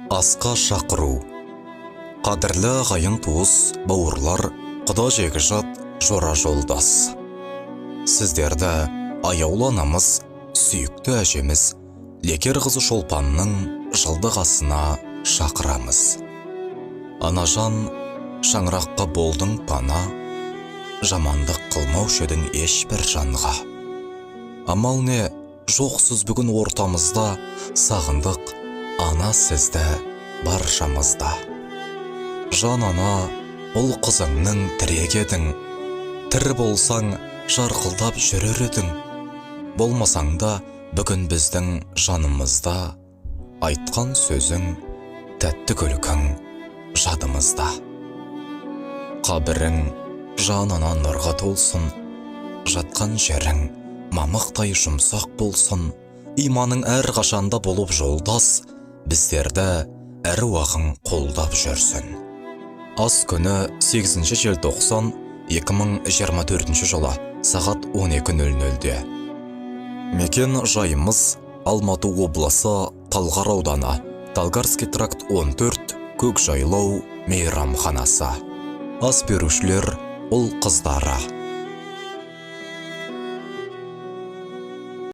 Асқа шақыру. Қадірлі ағайын туыс, бауырлар, құда жегі жат, жора жолдас. Сіздерді аяулы анамыз, сүйікті әжеміз, лекер қызы Шолпанның жылдық асына шақырамыз. Анажан, шаңыраққа болдың пана, жамандық қылмаушы едің ешбір жанға. Амал не, жоқсыз бүгін ортамызда, сағындық ана сізді баршамызда. Жан ана, ұл қызыңның тірек едің, тірі болсаң жарқылдап жүрер едің. Болмасаң да бүгін біздің жанымызда, айтқан сөзің, тәтті күлкің жадымызда. Қабірің жан ана нұрға толсын, жатқан жерің мамықтай жұмсақ болсын. Иманың әр қашанда болып жолдас, біздерді әруағың қолдап жүрсін. Ас күні 8 желтоқсан 2024 жылы сағат 12:00-де. Мекен жайымыз Алматы облысы Талғар ауданы, Талгарский тракт 14, Көкжайлау мейрамханасы. Ас берушілер ұл қыздары.